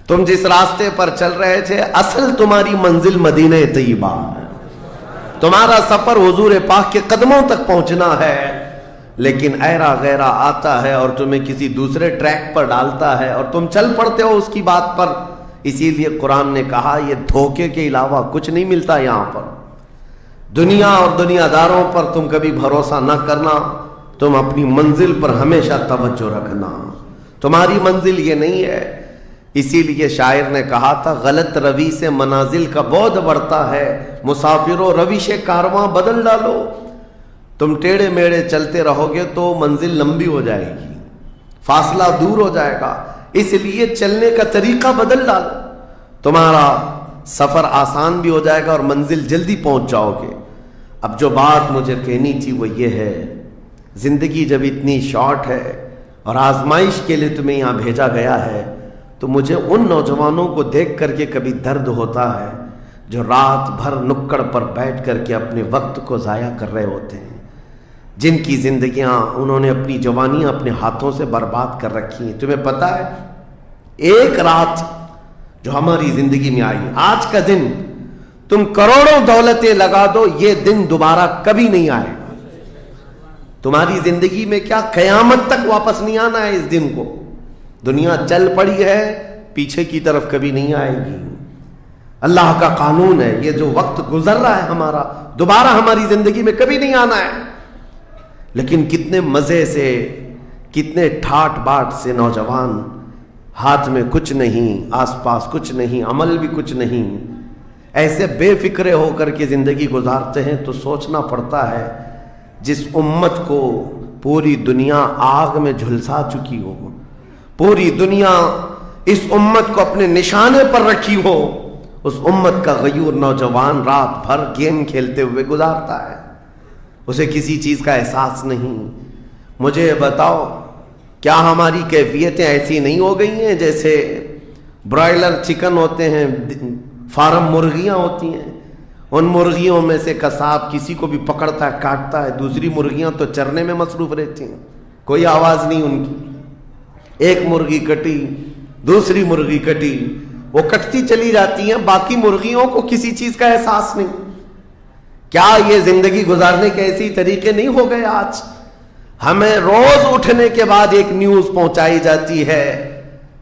تم جس راستے پر چل رہے تھے اصل تمہاری منزل مدینہ طیبہ ہے، تمہارا سفر حضور پاک کے قدموں تک پہنچنا ہے، لیکن ایرا غیرہ آتا ہے اور تمہیں کسی دوسرے ٹریک پر ڈالتا ہے اور تم چل پڑتے ہو اس کی بات پر۔ اسی لیے قرآن نے کہا یہ دھوکے کے علاوہ کچھ نہیں ملتا یہاں پر۔ دنیا اور دنیا داروں پر تم کبھی بھروسہ نہ کرنا، تم اپنی منزل پر ہمیشہ توجہ رکھنا، تمہاری منزل یہ نہیں ہے۔ اسی لیے شاعر نے کہا تھا غلط روی سے منازل کا بعد بڑھتا ہے، مسافروں روش کارواں بدل ڈالو۔ تم ٹیڑے میڑے چلتے رہو گے تو منزل لمبی ہو جائے گی، فاصلہ دور ہو جائے گا، اس لیے چلنے کا طریقہ بدل ڈالو، تمہارا سفر آسان بھی ہو جائے گا اور منزل جلدی پہنچ جاؤ گے۔ اب جو بات مجھے کہنی تھی وہ یہ ہے، زندگی جب اتنی شارٹ ہے اور آزمائش کے لیے تمہیں یہاں بھیجا گیا ہے تو مجھے ان نوجوانوں کو دیکھ کر کے کبھی درد ہوتا ہے جو رات بھر نکڑ پر بیٹھ کر کے اپنے وقت کو ضائع کر رہے ہوتے ہیں، جن کی زندگیاں انہوں نے اپنی جوانیاں اپنے ہاتھوں سے برباد کر رکھی ہیں۔ تمہیں پتہ ہے ایک رات جو ہماری زندگی میں آئی، آج کا دن تم کروڑوں دولتیں لگا دو، یہ دن دوبارہ کبھی نہیں آئے گا۔ تمہاری زندگی میں کیا قیامت تک واپس نہیں آنا ہے اس دن کو۔ دنیا چل پڑی ہے، پیچھے کی طرف کبھی نہیں آئے گی۔ اللہ کا قانون ہے، یہ جو وقت گزر رہا ہے ہمارا دوبارہ ہماری زندگی میں کبھی نہیں آنا ہے۔ لیکن کتنے مزے سے، کتنے ٹھاٹ باٹ سے نوجوان، ہاتھ میں کچھ نہیں، آس پاس کچھ نہیں، عمل بھی کچھ نہیں، ایسے بے فکرے ہو کر کے زندگی گزارتے ہیں۔ تو سوچنا پڑتا ہے جس امت کو پوری دنیا آگ میں جھلسا چکی ہو، پوری دنیا اس امت کو اپنے نشانے پر رکھی ہو، اس امت کا غیور نوجوان رات بھر گیم کھیلتے ہوئے گزارتا ہے، اسے کسی چیز کا احساس نہیں۔ مجھے بتاؤ کیا ہماری کیفیتیں ایسی نہیں ہو گئی ہیں جیسے برائلر چکن ہوتے ہیں، فارم مرغیاں ہوتی ہیں، ان مرغیوں میں سے قصاب کسی کو بھی پکڑتا ہے کاٹتا ہے، دوسری مرغیاں تو چرنے میں مصروف رہتی ہیں، کوئی آواز نہیں ان کی، ایک مرغی کٹی دوسری مرغی کٹی، وہ کٹتی چلی جاتی ہیں، باقی مرغیوں کو کسی چیز کا احساس نہیں۔ کیا یہ زندگی گزارنے کے ایسی طریقے نہیں ہو گئے؟ آج ہمیں روز اٹھنے کے بعد ایک نیوز پہنچائی جاتی ہے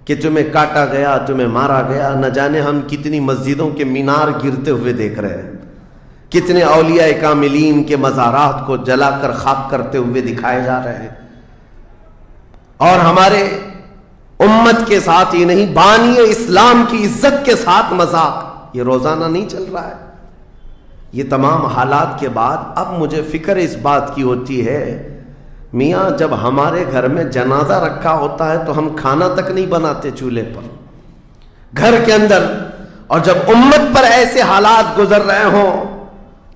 کہ تمہیں کاٹا گیا، تمہیں مارا گیا۔ نہ جانے ہم کتنی مسجدوں کے مینار گرتے ہوئے دیکھ رہے ہیں، کتنے اولیاء کاملین کے مزارات کو جلا کر خاک کرتے ہوئے دکھائے جا رہے ہیں، اور ہمارے امت کے ساتھ ہی نہیں، بانی اسلام کی عزت کے ساتھ مذاق، یہ روزانہ نہیں چل رہا ہے۔ یہ تمام حالات کے بعد اب مجھے فکر اس بات کی ہوتی ہے، میاں جب ہمارے گھر میں جنازہ رکھا ہوتا ہے تو ہم کھانا تک نہیں بناتے چولہے پر گھر کے اندر، اور جب امت پر ایسے حالات گزر رہے ہوں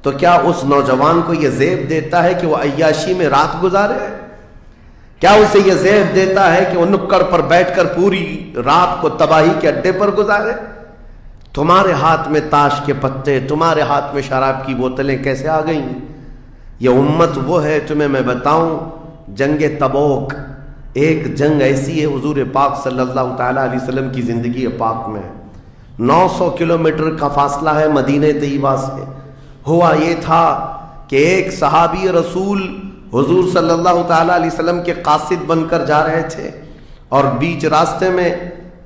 تو کیا اس نوجوان کو یہ زیب دیتا ہے کہ وہ عیاشی میں رات گزارے؟ کیا اسے یہ زیب دیتا ہے کہ وہ نکڑ پر بیٹھ کر پوری رات کو تباہی کے اڈے پر گزارے؟ تمہارے ہاتھ میں تاش کے پتے، تمہارے ہاتھ میں شراب کی بوتلیں کیسے آ گئیں؟ یہ امت وہ ہے، تمہیں میں بتاؤں، جنگ تبوک ایک جنگ ایسی ہے حضور پاک صلی اللہ تعالی علیہ وسلم کی زندگی پاک میں 900 کلومیٹر کا فاصلہ ہے مدینہ طیبہ سے۔ ہوا یہ تھا کہ ایک صحابی رسول حضور صلی اللہ تعالی علیہ وسلم کے قاصد بن کر جا رہے تھے، اور بیچ راستے میں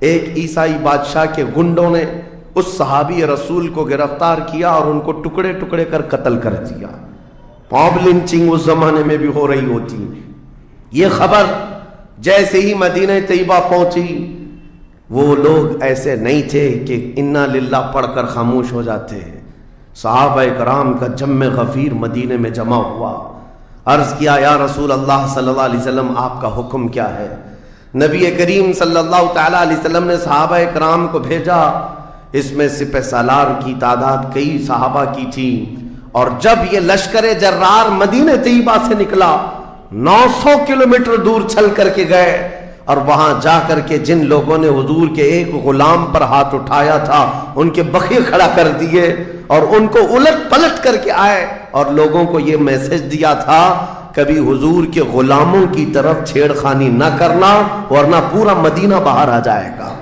ایک عیسائی بادشاہ کے گنڈوں نے اس صحابی رسول کو گرفتار کیا اور ان کو ٹکڑے ٹکڑے کر قتل کر دیا۔ موب لنچنگ اس زمانے میں بھی ہو رہی ہوتی۔ یہ خبر جیسے ہی مدینہ طیبہ پہنچی، وہ لوگ ایسے نہیں تھے کہ انا للہ پڑھ کر خاموش ہو جاتے ہیں۔ صحابہ کرام کا جم غفیر مدینے میں جمع ہوا، عرض کیا یا رسول اللہ صلی اللہ علیہ وسلم آپ کا حکم کیا ہے؟ نبی کریم صلی اللہ تعالی علیہ وسلم نے صحابہ کرام کو بھیجا، اس میں سپہ سالار کی تعداد کئی صحابہ کی تھی، اور جب یہ لشکر جرار مدینہ طیبہ سے نکلا 900 کلومیٹر دور چل کر کے گئے، اور وہاں جا کر کے جن لوگوں نے حضور کے ایک غلام پر ہاتھ اٹھایا تھا ان کے بخیے کھڑا کر دیے، اور ان کو الٹ پلٹ کر کے آئے اور لوگوں کو یہ میسج دیا تھا کبھی حضور کے غلاموں کی طرف چھیڑ خانی نہ کرنا ورنہ پورا مدینہ باہر آ جائے گا۔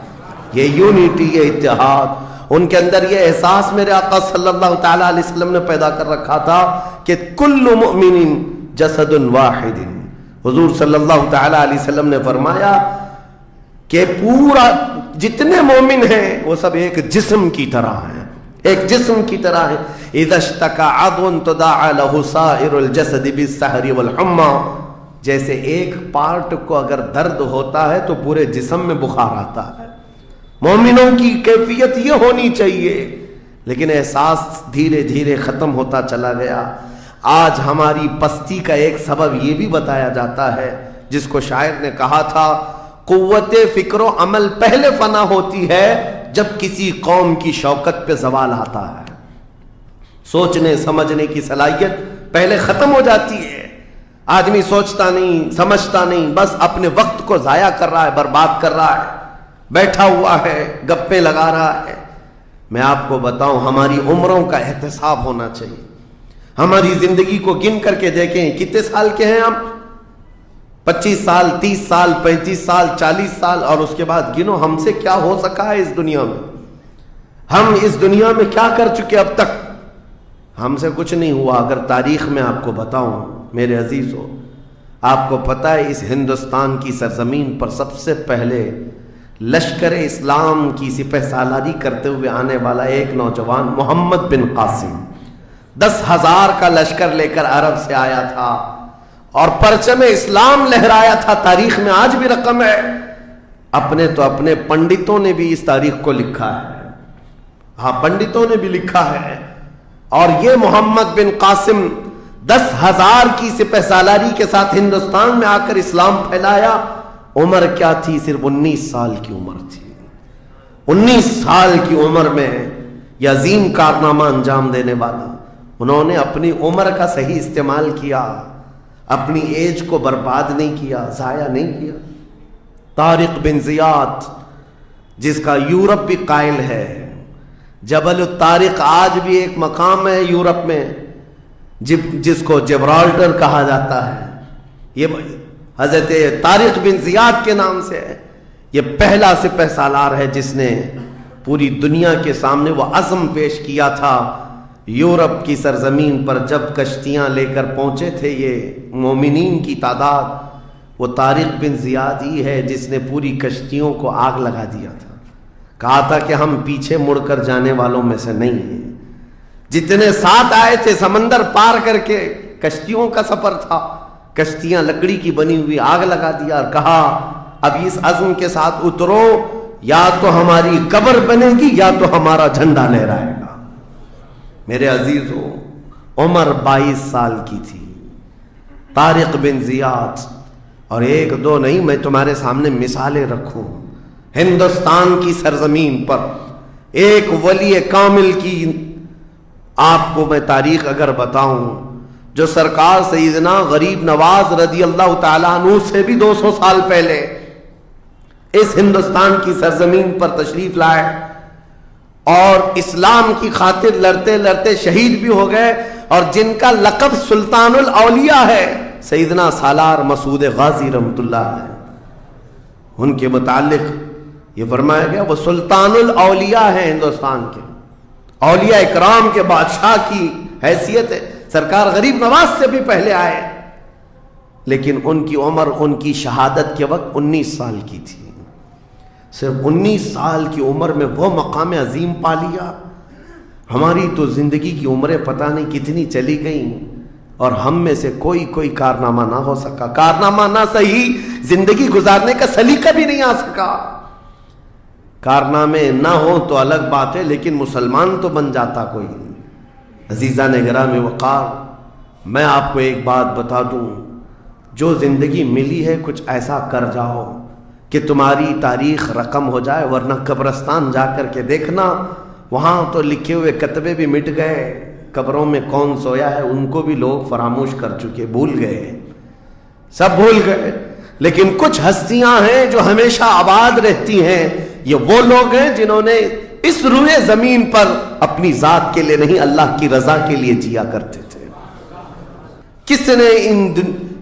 یہ یونٹی، یہ اتحاد، ان کے اندر یہ احساس میرے آقا صلی اللہ تعالی علیہ وسلم نے پیدا کر رکھا تھا کہ کل مؤمن جسد واحد. حضور صلی اللہ تعالی علیہ وسلم نے فرمایا کہ پورا جتنے مومن ہیں وہ سب ایک جسم کی طرح ہیں، ایک جسم کی طرح ہے. اذا اشتکى عضو تداعى له سائر الجسد بالسهر والحمى، جیسے ایک پارٹ کو اگر درد ہوتا ہے تو پورے جسم میں بخار آتا ہے. مومنوں کی کیفیت یہ ہونی چاہیے، لیکن احساس دھیرے دھیرے ختم ہوتا چلا گیا. آج ہماری پستی کا ایک سبب یہ بھی بتایا جاتا ہے جس کو شاعر نے کہا تھا، قوت فکر و عمل پہلے فنا ہوتی ہے جب کسی قوم کی شوکت پہ زوال آتا ہے. سوچنے سمجھنے کی صلاحیت پہلے ختم ہو جاتی ہے. آدمی سوچتا نہیں، سمجھتا نہیں، بس اپنے وقت کو ضائع کر رہا ہے، برباد کر رہا ہے، بیٹھا ہوا ہے، گپیں لگا رہا ہے. میں آپ کو بتاؤں، ہماری عمروں کا احتساب ہونا چاہیے. ہماری زندگی کو گن کر کے دیکھیں کتنے سال کے ہیں ہم. 25 سال، 30 سال، 35 سال، 40 سال، اور اس کے بعد گنو ہم سے کیا ہو سکا ہے اس دنیا میں. ہم اس دنیا میں کیا کر چکے اب تک؟ ہم سے کچھ نہیں ہوا. اگر تاریخ میں آپ کو بتاؤں میرے عزیزو، آپ کو پتہ ہے اس ہندوستان کی سرزمین پر سب سے پہلے لشکر اسلام کی سپہ سالاری کرتے ہوئے آنے والا ایک نوجوان محمد بن قاسم 10,000 کا لشکر لے کر عرب سے آیا تھا اور پرچم اسلام لہرایا تھا. تاریخ میں آج بھی رقم ہے. اپنے پنڈتوں نے بھی اس تاریخ کو لکھا ہے. ہاں، پنڈتوں نے بھی لکھا ہے. اور یہ محمد بن قاسم 10,000 کی سپہ سالاری کے ساتھ ہندوستان میں آ کر اسلام پھیلایا. عمر کیا تھی؟ صرف 19 سال کی عمر تھی. 19 سال کی عمر میں یہ عظیم کارنامہ انجام دینے والا، انہوں نے اپنی عمر کا صحیح استعمال کیا، اپنی ایج کو برباد نہیں کیا، ضائع نہیں کیا. طارق بن زیاد، جس کا یورپ بھی قائل ہے، جبل الطارق آج بھی ایک مقام ہے یورپ میں جس کو جبرالٹر کہا جاتا ہے. یہ حضرت طارق بن زیاد کے نام سے ہے. یہ پہلا سپہ سالار ہے جس نے پوری دنیا کے سامنے وہ عزم پیش کیا تھا. یورپ کی سرزمین پر جب کشتیاں لے کر پہنچے تھے یہ مومنین کی تعداد، وہ طارق بن زیاد ہی ہے جس نے پوری کشتیوں کو آگ لگا دیا تھا. کہا تھا کہ ہم پیچھے مڑ کر جانے والوں میں سے نہیں ہیں. جتنے ساتھ آئے تھے سمندر پار کر کے، کشتیوں کا سفر تھا، کشتیاں لکڑی کی بنی ہوئی، آگ لگا دیا اور کہا اب اس عزم کے ساتھ اترو، یا تو ہماری قبر بنے گی یا تو ہمارا جھنڈا لہرائے گا. میرے عزیزو، عمر 22 سال کی تھی طارق بن زیاد. اور ایک دو نہیں، میں تمہارے سامنے مثالیں رکھوں. ہندوستان کی سرزمین پر ایک ولی کامل کی آپ کو میں تاریخ اگر بتاؤں، جو سرکار سیدنا غریب نواز رضی اللہ تعالیٰ عنہ سے بھی 200 سال پہلے اس ہندوستان کی سرزمین پر تشریف لائے اور اسلام کی خاطر لڑتے لڑتے شہید بھی ہو گئے، اور جن کا لقب سلطان الاولیاء ہے، سیدنا سالار مسعود غازی رحمۃ اللہ علیہ. ان کے متعلق یہ فرمایا گیا وہ سلطان الاولیاء ہیں، ہندوستان کے اولیاء اکرام کے بادشاہ کی حیثیت ہے. سرکار غریب نواز سے بھی پہلے آئے، لیکن ان کی عمر ان کی شہادت کے وقت 19 سال کی تھی. صرف 19 سال کی عمر میں وہ مقام عظیم پا لیا. ہماری تو زندگی کی عمریں پتہ نہیں کتنی چلی گئیں اور ہم میں سے کوئی کارنامہ نہ ہو سکا. کارنامہ نہ صحیح، زندگی گزارنے کا سلیقہ بھی نہیں آ سکا. کارنامے نہ ہو تو الگ بات ہے، لیکن مسلمان تو بن جاتا کوئی. عزیزان گرامی وقار، میں آپ کو ایک بات بتا دوں، جو زندگی ملی ہے کچھ ایسا کر جاؤ کہ تمہاری تاریخ رقم ہو جائے، ورنہ قبرستان جا کر کے دیکھنا، وہاں تو لکھے ہوئے کتبے بھی مٹ گئے. قبروں میں کون سویا ہے ان کو بھی لوگ فراموش کر چکے، بھول گئے، سب بھول گئے. لیکن کچھ ہستیاں ہیں جو ہمیشہ آباد رہتی ہیں. یہ وہ لوگ ہیں جنہوں نے اس روئے زمین پر اپنی ذات کے لیے نہیں، اللہ کی رضا کے لیے جیا کرتے تھے. کس نے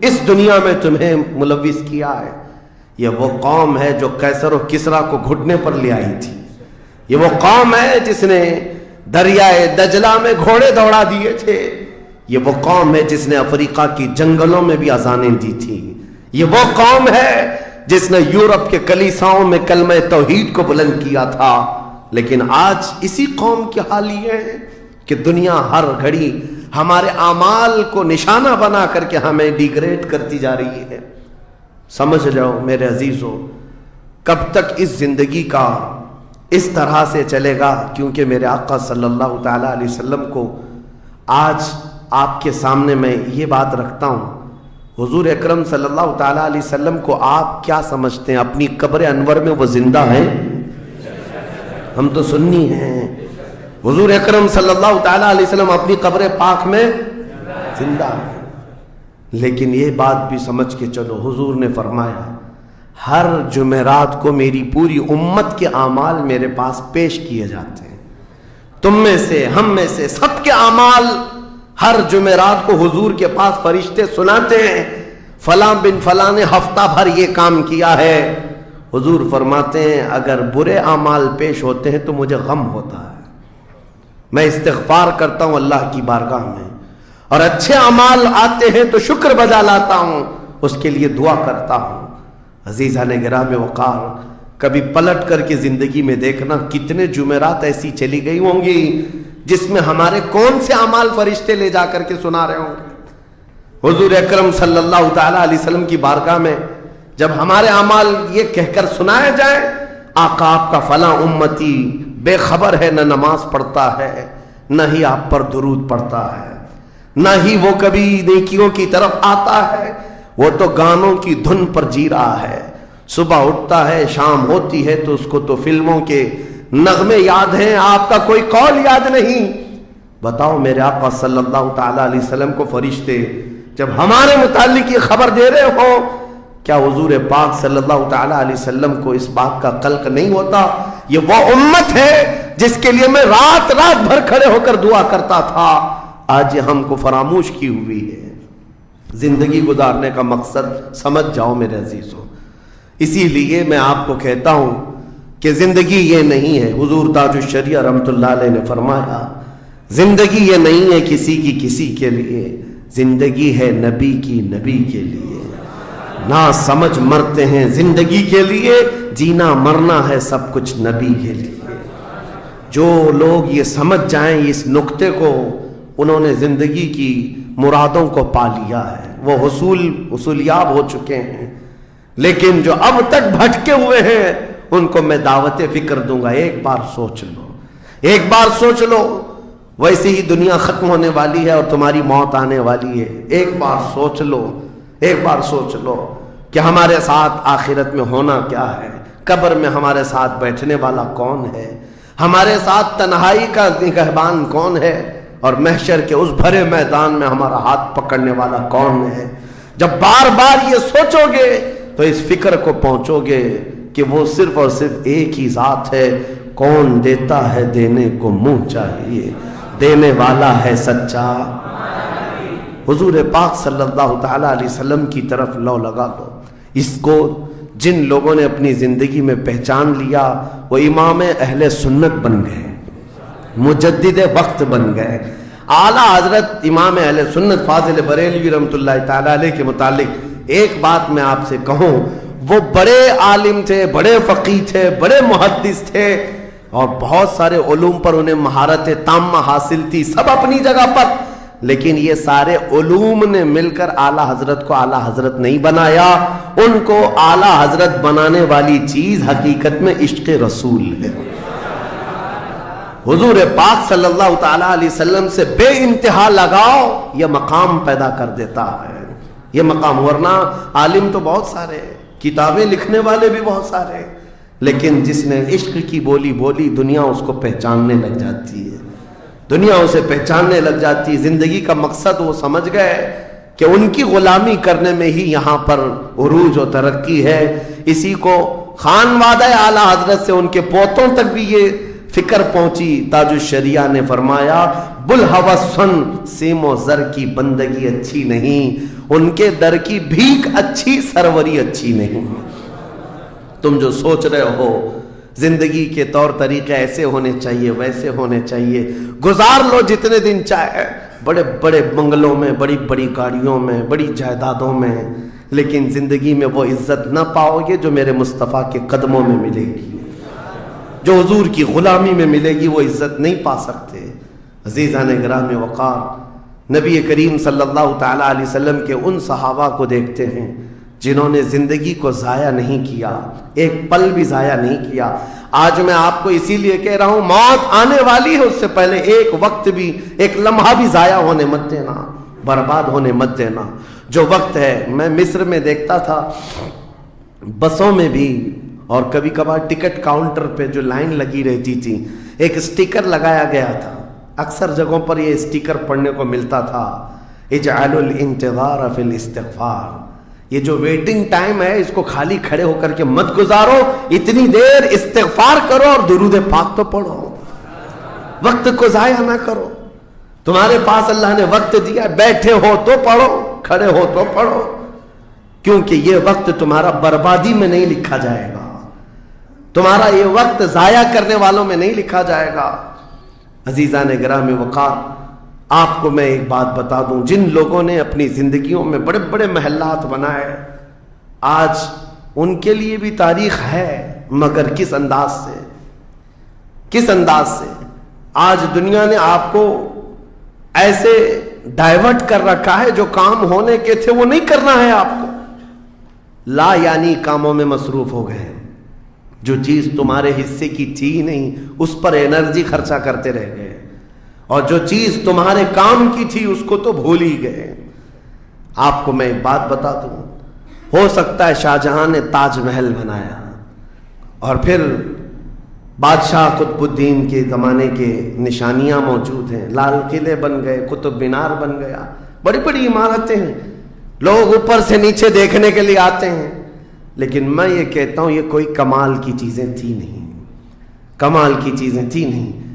اس دنیا میں تمہیں ملوث کیا ہے؟ یہ وہ قوم ہے جو قیصر و کسریٰ کو گھٹنے پر لے آئی تھی. یہ وہ قوم ہے جس نے دریائے دجلہ میں گھوڑے دوڑا دیے تھے. یہ وہ قوم ہے جس نے افریقہ کی جنگلوں میں بھی اذانیں دی تھی. یہ وہ قوم ہے جس نے یورپ کے کلیساؤں میں کلمہ توحید کو بلند کیا تھا. لیکن آج اسی قوم کی حال یہ ہے کہ دنیا ہر گھڑی ہمارے اعمال کو نشانہ بنا کر کے ہمیں ڈیگریڈ کرتی جا رہی ہے. سمجھ جاؤ میرے عزیزو، کب تک اس زندگی کا اس طرح سے چلے گا؟ کیونکہ میرے آقا صلی اللہ تعالیٰ علیہ وسلم کو آج آپ کے سامنے میں یہ بات رکھتا ہوں. حضور اکرم صلی اللہ تعالیٰ علیہ وسلم کو آپ کیا سمجھتے ہیں؟ اپنی قبر انور میں وہ زندہ ہیں؟ ہم تو سنی ہیں. حضور اکرم صلی اللہ تعالیٰ علیہ وسلم اپنی قبر پاک میں زندہ ہیں. لیکن یہ بات بھی سمجھ کے چلو، حضور نے فرمایا ہر جمعرات کو میری پوری امت کے اعمال میرے پاس پیش کیے جاتے ہیں. تم میں سے، ہم میں سے، سب کے اعمال ہر جمعرات کو حضور کے پاس فرشتے سناتے ہیں. فلاں بن فلاں نے ہفتہ بھر یہ کام کیا ہے. حضور فرماتے ہیں اگر برے اعمال پیش ہوتے ہیں تو مجھے غم ہوتا ہے، میں استغفار کرتا ہوں اللہ کی بارگاہ میں، اور اچھے اعمال آتے ہیں تو شکر بجا لاتا ہوں، اس کے لیے دعا کرتا ہوں. عزیزان گرامی وقار، کبھی پلٹ کر کے زندگی میں دیکھنا کتنے جمعرات ایسی چلی گئی ہوں گی جس میں ہمارے کون سے اعمال فرشتے لے جا کر کے سنا رہے ہوں گے. حضور اکرم صلی اللہ تعالیٰ علیہ وسلم کی بارگاہ میں جب ہمارے اعمال یہ کہہ کر سنائے جائیں آقا آپ کا فلاں امتی بے خبر ہے، نہ نماز پڑھتا ہے، نہ ہی آپ پر درود پڑھتا ہے، نہ ہی وہ کبھی نیکیوں کی طرف آتا ہے، وہ تو گانوں کی دھن پر جی رہا ہے. صبح اٹھتا ہے، شام ہوتی ہے تو اس کو تو فلموں کے نغمے یاد ہیں، آپ کا کوئی قول یاد نہیں. بتاؤ میرے آقا صلی اللہ تعالیٰ علیہ وسلم کو فرشتے جب ہمارے متعلق یہ خبر دے رہے ہو، کیا حضور پاک صلی اللہ تعالیٰ علیہ وسلم کو اس بات کا قلق نہیں ہوتا؟ یہ وہ امت ہے جس کے لیے میں رات رات بھر کھڑے ہو کر دعا کرتا تھا، آج یہ ہم کو فراموش کی ہوئی ہے. زندگی گزارنے کا مقصد سمجھ جاؤ میرے عزیزوں. اسی لیے میں آپ کو کہتا ہوں کہ زندگی یہ نہیں ہے. حضور تاج الشریعہ رحمۃ اللہ علیہ نے فرمایا زندگی یہ نہیں ہے کسی کی کسی کے لیے، زندگی ہے نبی کی نبی کے لیے. نہ سمجھ مرتے ہیں زندگی کے لیے، جینا مرنا ہے سب کچھ نبی کے لیے. جو لوگ یہ سمجھ جائیں اس نقطے کو، انہوں نے زندگی کی مرادوں کو پا لیا ہے، وہ حصولیاب ہو چکے ہیں. لیکن جو اب تک بھٹکے ہوئے ہیں ان کو میں دعوت فکر دوں گا. ایک بار سوچ لو، ایک بار سوچ لو، ویسے ہی دنیا ختم ہونے والی ہے اور تمہاری موت آنے والی ہے. ایک بار سوچ لو، ایک بار سوچ لو کہ ہمارے ساتھ آخرت میں ہونا کیا ہے، قبر میں ہمارے ساتھ بیٹھنے والا کون ہے، ہمارے ساتھ تنہائی کا نگہبان کون ہے، اور محشر کے اس بھرے میدان میں ہمارا ہاتھ پکڑنے والا کون ہے. جب بار بار یہ سوچو گے تو اس فکر کو پہنچو گے کہ وہ صرف اور صرف ایک ہی ذات ہے. کون دیتا ہے دینے کو منہ چاہیے، دینے والا ہے سچا. حضور پاک صلی اللہ تعالیٰ علیہ وسلم کی طرف لو لگا دو. اس کو جن لوگوں نے اپنی زندگی میں پہچان لیا وہ امام اہل سنت بن گئے، مجدد وقت بن گئے. اعلیٰ حضرت امام اہل سنت فاضل بریلوی رحمۃ اللہ تعالیٰ علیہ کے متعلق ایک بات میں آپ سے کہوں، وہ بڑے عالم تھے، بڑے فقیہ تھے، بڑے محدث تھے، اور بہت سارے علوم پر انہیں مہارت تامہ حاصل تھی، سب اپنی جگہ پر. لیکن یہ سارے علوم نے مل کر اعلیٰ حضرت کو اعلیٰ حضرت نہیں بنایا. ان کو اعلیٰ حضرت بنانے والی چیز حقیقت میں عشق رسول ہے. حضور پاک صلی اللہ تعالیٰ علیہ وسلم سے بے انتہا لگاؤ یہ مقام پیدا کر دیتا ہے. یہ مقام، ورنہ عالم تو بہت سارے، کتابیں لکھنے والے بھی بہت سارے، لیکن جس نے عشق کی بولی بولی دنیا اس کو پہچاننے لگ جاتی ہے، دنیا اسے پہچاننے لگ جاتی. زندگی کا مقصد وہ سمجھ گئے کہ ان کی غلامی کرنے میں ہی یہاں پر عروج و ترقی ہے. اسی کو خانوادہ اعلیٰ حضرت سے ان کے پوتوں تک بھی یہ فکر پہنچی. تاج الشریعہ نے فرمایا بلحوثن سیم و زر کی بندگی اچھی نہیں، ان کے در کی بھیک اچھی، سروری اچھی نہیں. تم جو سوچ رہے ہو زندگی کے طور طریقے ایسے ہونے چاہیے ویسے ہونے چاہیے، گزار لو جتنے دن چاہے بڑے بڑے بنگلوں میں، بڑی بڑی گاڑیوں میں، بڑی جائیدادوں میں، لیکن زندگی میں وہ عزت نہ پاؤ گے جو میرے مصطفیٰ کے قدموں میں ملے گی، جو حضور کی غلامی میں ملے گی وہ عزت نہیں پا سکتے۔ عزیزان گرامی وقار، نبی کریم صلی اللہ تعالیٰ علیہ وسلم کے ان صحابہ کو دیکھتے ہیں جنہوں نے زندگی کو ضائع نہیں کیا، ایک پل بھی ضائع نہیں کیا۔ آج میں آپ کو اسی لیے کہہ رہا ہوں موت آنے والی ہے، اس سے پہلے ایک وقت بھی، ایک لمحہ بھی ضائع ہونے مت دینا، برباد ہونے مت دینا۔ جو وقت ہے، میں مصر میں دیکھتا تھا بسوں میں بھی اور کبھی کبھار ٹکٹ کاؤنٹر پہ جو لائن لگی رہتی تھی، ایک سٹیکر لگایا گیا تھا، اکثر جگہوں پر یہ سٹیکر پڑھنے کو ملتا تھا، اجعلوا الانتظار فی الاستغفار، یہ جو ویٹنگ ٹائم ہے اس کو خالی کھڑے ہو کر کے مت گزارو، اتنی دیر استغفار کرو اور درود پاک تو پڑھو، وقت کو ضائع نہ کرو۔ تمہارے پاس اللہ نے وقت دیا، بیٹھے ہو تو پڑھو، کھڑے ہو تو پڑھو، کیونکہ یہ وقت تمہارا بربادی میں نہیں لکھا جائے گا، تمہارا یہ وقت ضائع کرنے والوں میں نہیں لکھا جائے گا۔ عزیزان گرامی وقار، آپ کو میں ایک بات بتا دوں، جن لوگوں نے اپنی زندگیوں میں بڑے بڑے محلات بنائے، آج ان کے لیے بھی تاریخ ہے، مگر کس انداز سے، کس انداز سے۔ آج دنیا نے آپ کو ایسے ڈائیورٹ کر رکھا ہے، جو کام ہونے کے تھے وہ نہیں کرنا ہے آپ کو، لا یعنی کاموں میں مصروف ہو گئے، جو چیز تمہارے حصے کی تھی نہیں اس پر انرجی خرچہ کرتے رہ گئے، اور جو چیز تمہارے کام کی تھی اس کو تو بھول ہی گئے۔ آپ کو میں ایک بات بتا دوں، ہو سکتا ہے شاہ جہاں نے تاج محل بنایا اور پھر بادشاہ قطب الدین کے زمانے کے نشانیاں موجود ہیں، لال قلعے بن گئے، قطب مینار بن گیا، بڑی بڑی عمارتیں ہیں، لوگ اوپر سے نیچے دیکھنے کے لیے آتے ہیں، لیکن میں یہ کہتا ہوں یہ کوئی کمال کی چیزیں تھی نہیں، کمال کی چیزیں تھی نہیں۔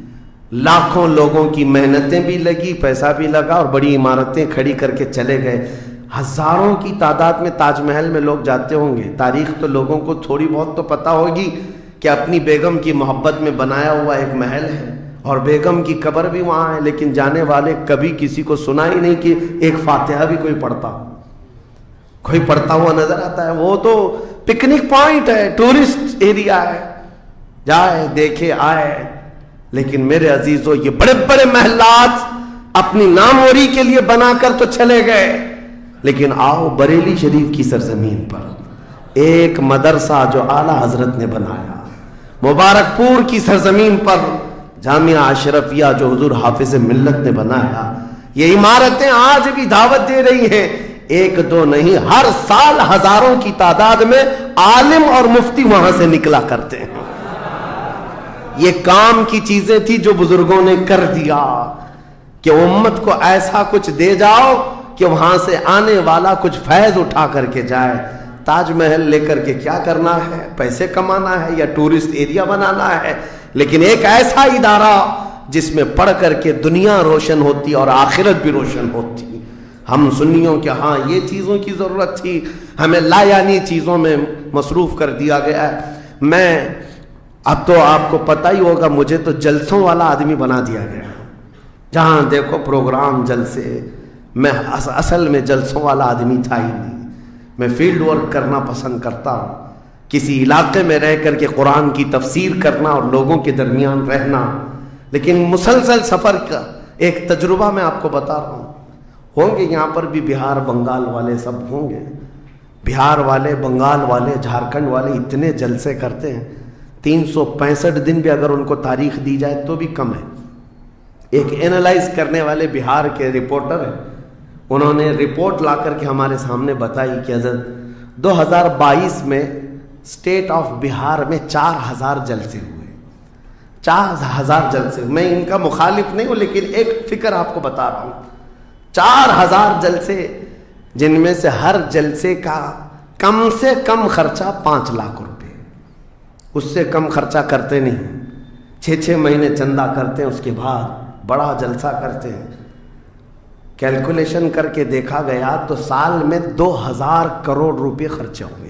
لاکھوں لوگوں کی محنتیں بھی لگی، پیسہ بھی لگا اور بڑی عمارتیں کھڑی کر کے چلے گئے، ہزاروں کی تعداد میں تاج محل میں لوگ جاتے ہوں گے۔ تاریخ تو لوگوں کو تھوڑی بہت تو پتہ ہوگی کہ اپنی بیگم کی محبت میں بنایا ہوا ایک محل ہے اور بیگم کی قبر بھی وہاں ہے، لیکن جانے والے کبھی کسی کو سنا ہی نہیں کہ ایک فاتحہ بھی کوئی پڑھتا ہو، کوئی پڑھتا ہوا نظر آتا ہے۔ وہ تو پکنک پوائنٹ ہے، ٹورسٹ ایریا ہے، جائے دیکھے آئے۔ لیکن میرے عزیزو، یہ بڑے بڑے محلات اپنی ناموری کے لیے بنا کر تو چلے گئے، لیکن آؤ بریلی شریف کی سرزمین پر ایک مدرسہ جو اعلیٰ حضرت نے بنایا، مبارک پور کی سرزمین پر جامعہ اشرفیہ جو حضور حافظ ملت نے بنایا، یہ عمارتیں آج بھی دعوت دے رہی ہیں، ایک دو نہیں، ہر سال ہزاروں کی تعداد میں عالم اور مفتی وہاں سے نکلا کرتے ہیں۔ یہ کام کی چیزیں تھی جو بزرگوں نے کر دیا کہ امت کو ایسا کچھ دے جاؤ کہ وہاں سے آنے والا کچھ فیض اٹھا کر کے جائے۔ تاج محل لے کر کے کیا کرنا ہے؟ پیسے کمانا ہے یا ٹورسٹ ایریا بنانا ہے؟ لیکن ایک ایسا ادارہ جس میں پڑھ کر کے دنیا روشن ہوتی اور آخرت بھی روشن ہوتی۔ ہم سنیوں کے ہاں یہ چیزوں کی ضرورت تھی، ہمیں لا یعنی چیزوں میں مصروف کر دیا گیا ہے۔ میں اب تو آپ کو پتہ ہی ہوگا، مجھے تو جلسوں والا آدمی بنا دیا گیا، جہاں دیکھو پروگرام جلسے۔ میں اصل میں جلسوں والا آدمی تھا ہی نہیں، میں فیلڈ ورک کرنا پسند کرتا ہوں، کسی علاقے میں رہ کر کے قرآن کی تفسیر کرنا اور لوگوں کے درمیان رہنا۔ لیکن مسلسل سفر کا ایک تجربہ میں آپ کو بتا رہا ہوں، ہوں گے یہاں پر بھی بہار بنگال والے، سب ہوں گے، بہار والے، بنگال والے، جھارکھنڈ والے اتنے جلسے کرتے ہیں، 365 دن بھی اگر ان کو تاریخ دی جائے تو بھی کم ہے۔ ایک اینالائز کرنے والے بہار کے رپورٹر ہیں، انہوں نے رپورٹ لا کر کے ہمارے سامنے بتائی کہ حضرت 2022 میں اسٹیٹ آف بہار میں 4000 جلسے ہوئے، 4000 جلسے۔ میں ان کا مخالف نہیں ہوں، لیکن ایک فکر آپ کو بتا رہا ہوں، 4000 جلسے، جن میں سے ہر جلسے کا کم سے کم خرچہ 5 لاکھ روپے، اس سے کم خرچہ کرتے نہیں، 6 مہینے چندہ کرتے ہیں، اس کے بعد بڑا جلسہ کرتے ہیں۔ کیلکولیشن کر کے دیکھا گیا تو سال میں 2000 کروڑ روپے خرچے ہوئے،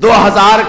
2000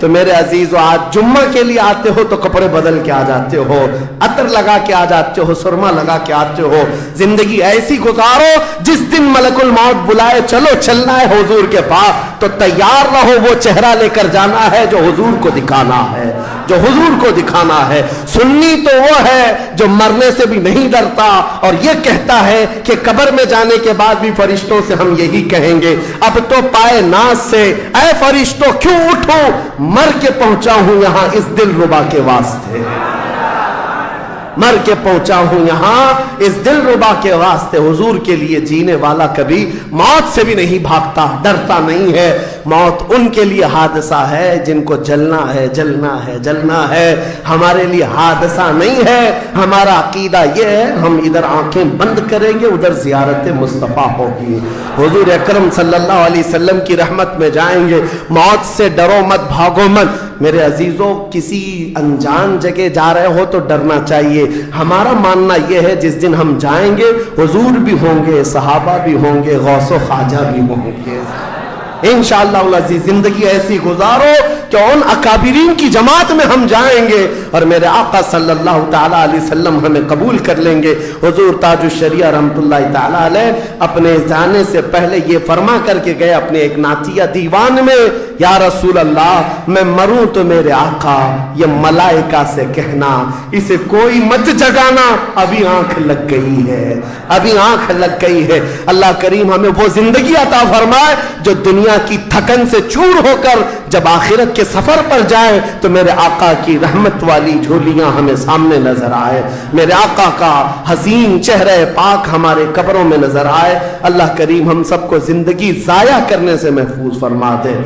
تو میرے عزیزو آج جمعہ کے لیے آتے ہو تو کپڑے بدل کے آ جاتے ہو، عطر لگا کے آ جاتے ہو، سرما لگا کے آتے ہو. زندگی ایسی گزارو جس دن ملک الموت بلائے چلو چلنا ہے حضور کے پاس تو تیار رہو، وہ چہرہ لے کر جانا ہے جو حضور کو دکھانا ہے، جو حضور کو دکھانا ہے. سنی تو وہ ہے جو مرنے سے بھی نہیں ڈرتا اور یہ کہتا ہے کہ قبر میں جانے کے بعد بھی فرشتوں سے ہم یہی کہیں گے اب تو پائے ناز سے اے فرشتوں کیوں اٹھو، مر کے پہنچا ہوں یہاں اس دل ربا کے واسطے، مر کے پہنچا ہوں یہاں اس دل ربا کے واسطے. حضور کے لیے جینے والا کبھی موت سے بھی نہیں بھاگتا، ڈرتا نہیں ہے. موت ان کے لیے حادثہ ہے جن کو جلنا ہے، جلنا ہے، جلنا ہے. ہمارے لیے حادثہ نہیں ہے. ہمارا عقیدہ یہ ہے ہم ادھر آنکھیں بند کریں گے ادھر زیارت مصطفیٰ ہوگی، حضور اکرم صلی اللہ علیہ وسلم کی رحمت میں جائیں گے. موت سے ڈرو مت، بھاگو مت. میرے عزیزوں کسی انجان جگہ جا رہے ہو تو ڈرنا چاہیے. ہمارا ماننا یہ ہے جس دن ہم جائیں گے حضور بھی ہوں گے، صحابہ بھی ہوں گے، غوث و خواجہ بھی ہوں گے. انشاءاللہ العزیز زندگی ایسی گزارو کہ ان اکابرین کی جماعت میں ہم جائیں گے اور میرے آقا صلی اللہ تعالیٰ علیہ وسلم ہمیں قبول کر لیں گے. حضور تاج الشریعہ رحمت اللہ تعالیٰ علیہ اپنے جانے سے پہلے یہ فرما کر کے گئے اپنے ایک نعتیہ دیوان میں، یا رسول اللہ میں مروں تو میرے آقا یہ ملائکہ سے کہنا اسے کوئی مت جگانا، ابھی آنکھ لگ گئی ہے، ابھی آنکھ لگ گئی ہے. اللہ کریم ہمیں وہ زندگی عطا فرمائے جو دنیا کی تھکن سے چور ہو کر جب آخرت کے سفر پر جائے تو میرے آقا کی رحمت والی جھولیاں ہمیں سامنے نظر آئے، میرے آقا کا حسین چہرہ پاک ہمارے قبروں میں نظر آئے. اللہ کریم ہم سب کو زندگی ضائع کرنے سے محفوظ فرما دے.